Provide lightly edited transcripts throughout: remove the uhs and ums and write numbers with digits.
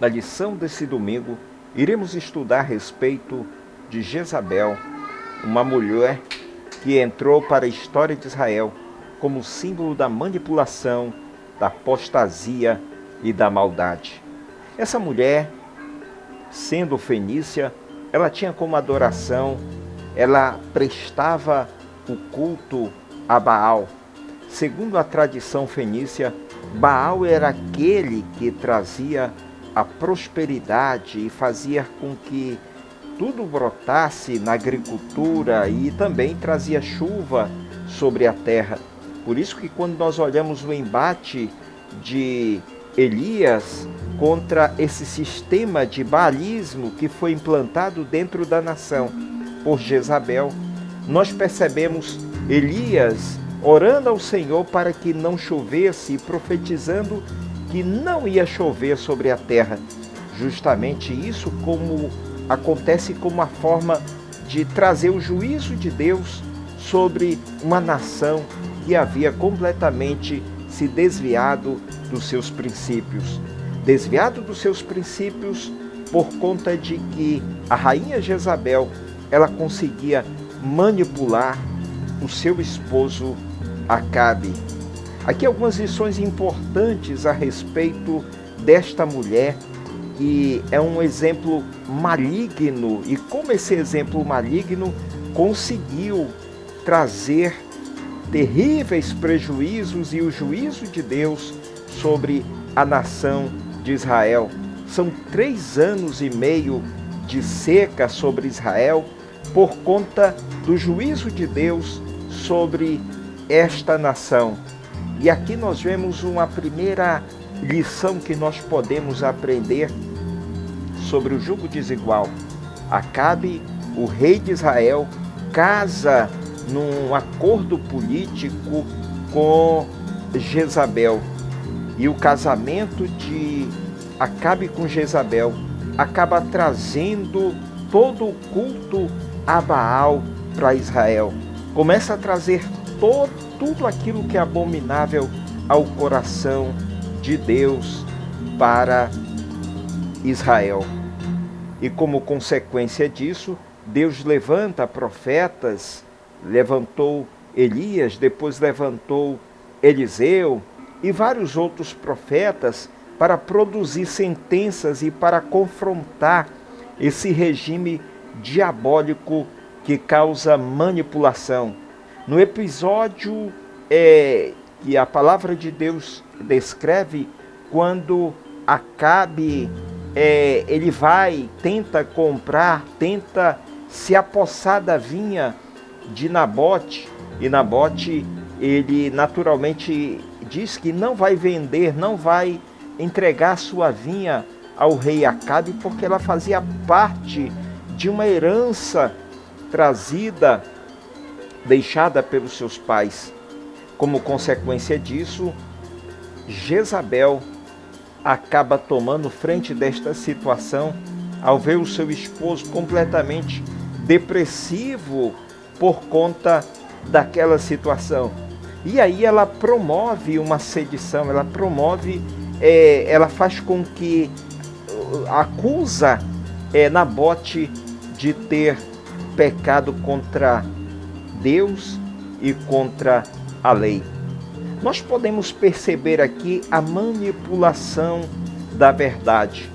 Na lição desse domingo, iremos estudar a respeito de Jezabel, uma mulher que entrou para a história de Israel como símbolo da manipulação, da apostasia e da maldade. Essa mulher, sendo fenícia, ela tinha como adoração, ela prestava o culto a Baal. Segundo a tradição fenícia, Baal era aquele que trazia a prosperidade e fazia com que tudo brotasse na agricultura e também trazia chuva sobre a terra. Por isso que quando nós olhamos o embate de Elias contra esse sistema de baalismo que foi implantado dentro da nação por Jezabel, nós percebemos Elias orando ao Senhor para que não chovesse e profetizando que não ia chover sobre a terra. Justamente isso como acontece como uma forma de trazer o juízo de Deus sobre uma nação que havia completamente se desviado dos seus princípios. Desviado dos seus princípios por conta de que a rainha Jezabel, ela conseguia manipular o seu esposo Acabe. Aqui algumas lições importantes a respeito desta mulher, que é um exemplo maligno, e como esse exemplo maligno conseguiu trazer terríveis prejuízos e o juízo de Deus sobre a nação de Israel. São 3 anos e meio de seca sobre Israel por conta do juízo de Deus sobre esta nação. E aqui nós vemos uma primeira lição que nós podemos aprender sobre o jugo desigual. Acabe, o rei de Israel, casa num acordo político com Jezabel. E o casamento de Acabe com Jezabel acaba trazendo todo o culto a Baal para Israel. Começa a trazer tudo aquilo que é abominável ao coração de Deus para Israel. E como consequência disso, Deus levanta profetas, levantou Elias, depois levantou Eliseu e vários outros profetas para produzir sentenças e para confrontar esse regime diabólico que causa manipulação. No episódio que a palavra de Deus descreve, quando Acabe ele tenta comprar, tenta se apossar da vinha de Nabote, e Nabote ele naturalmente diz que não vai vender, não vai entregar sua vinha ao rei Acabe, porque ela fazia parte de uma herança trazida, deixada pelos seus pais. Como consequência disso, Jezabel acaba tomando frente desta situação ao ver o seu esposo completamente depressivo por conta daquela situação. E aí ela promove uma sedição, ela faz com que acusa Nabote de ter pecado contra Deus e contra a lei. Nós podemos perceber aqui a manipulação da verdade.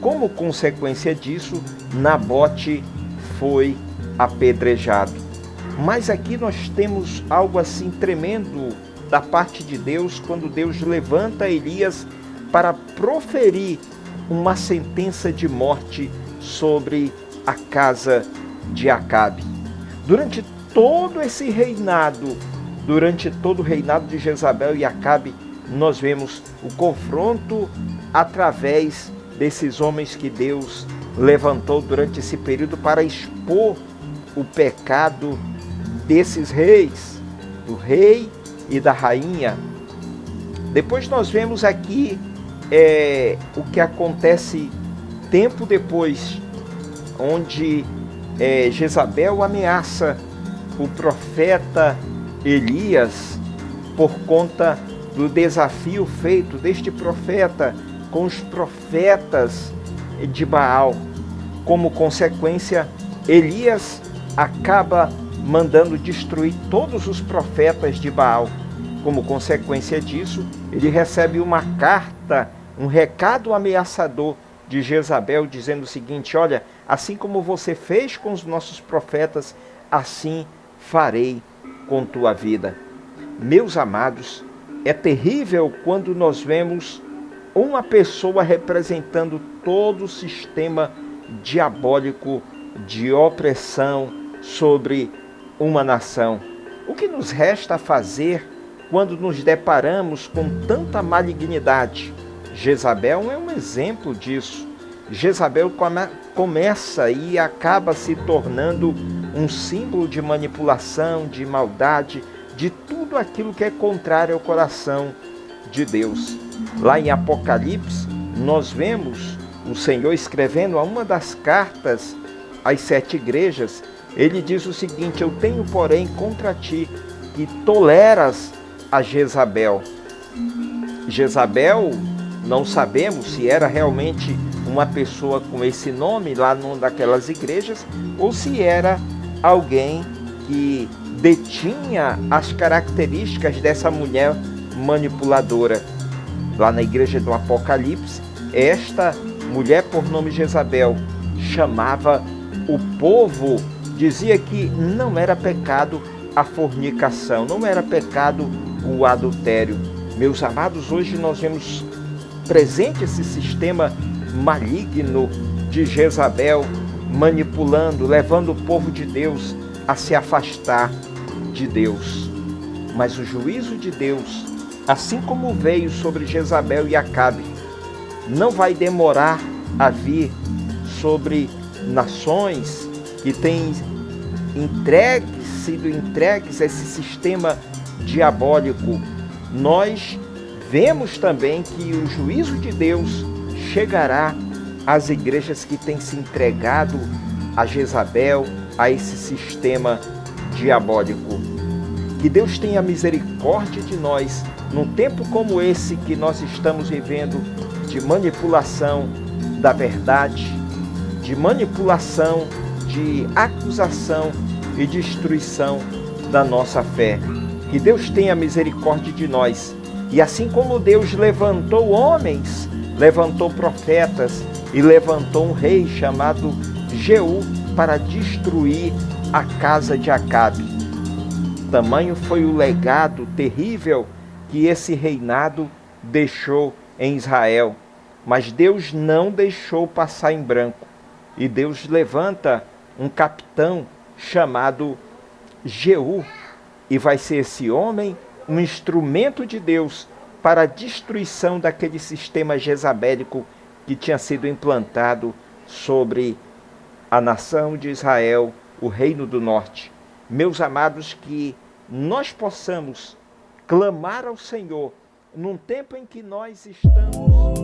Como consequência disso, Nabote foi apedrejado. Mas aqui nós temos algo assim tremendo da parte de Deus, quando Deus levanta Elias para proferir uma sentença de morte sobre a casa de Acabe. Durante todo esse reinado, durante todo o reinado de Jezabel e Acabe, nós vemos o confronto através desses homens que Deus levantou durante esse período para expor o pecado desses reis, do rei e da rainha. Depois nós vemos aqui o que acontece tempo depois, onde Jezabel ameaça o profeta Elias por conta do desafio feito deste profeta com os profetas de Baal. Como consequência, Elias acaba mandando destruir todos os profetas de Baal. Como consequência disso, ele recebe uma carta, um recado ameaçador de Jezabel, dizendo o seguinte: olha, assim como você fez com os nossos profetas, assim farei com tua vida. Meus amados, é terrível quando nós vemos uma pessoa representando todo o sistema diabólico de opressão sobre uma nação. O que nos resta fazer quando nos deparamos com tanta malignidade? Jezabel é um exemplo disso. Jezabel começa e acaba se tornando um símbolo de manipulação, de maldade, de tudo aquilo que é contrário ao coração de Deus. Lá em Apocalipse, nós vemos o Senhor escrevendo a uma das cartas às 7 igrejas. Ele diz o seguinte: eu tenho, porém, contra ti que toleras a Jezabel. Jezabel, não sabemos se era realmente uma pessoa com esse nome lá numa daquelas igrejas, ou se era alguém que detinha as características dessa mulher manipuladora. Lá na igreja do Apocalipse, esta mulher por nome Jezabel chamava o povo, dizia que não era pecado a fornicação, não era pecado o adultério. Meus amados, hoje nós vemos presente esse sistema maligno de Jezabel manipulando, levando o povo de Deus a se afastar de Deus. Mas o juízo de Deus, assim como veio sobre Jezabel e Acabe, não vai demorar a vir sobre nações que têm sido entregues a esse sistema diabólico. Nós vemos também que o juízo de Deus chegará às igrejas que têm se entregado a Jezabel, a esse sistema diabólico. Que Deus tenha misericórdia de nós num tempo como esse que nós estamos vivendo, de manipulação da verdade, de manipulação, de acusação e destruição da nossa fé. Que Deus tenha misericórdia de nós. E assim como Deus levantou homens, levantou profetas e levantou um rei chamado Jeú para destruir a casa de Acabe. Tamanho foi o legado terrível que esse reinado deixou em Israel. Mas Deus não deixou passar em branco. E Deus levanta um capitão chamado Jeú. E vai ser esse homem um instrumento de Deus para a destruição daquele sistema jezabélico que tinha sido implantado sobre a nação de Israel, o reino do norte. Meus amados, que nós possamos clamar ao Senhor num tempo em que nós estamos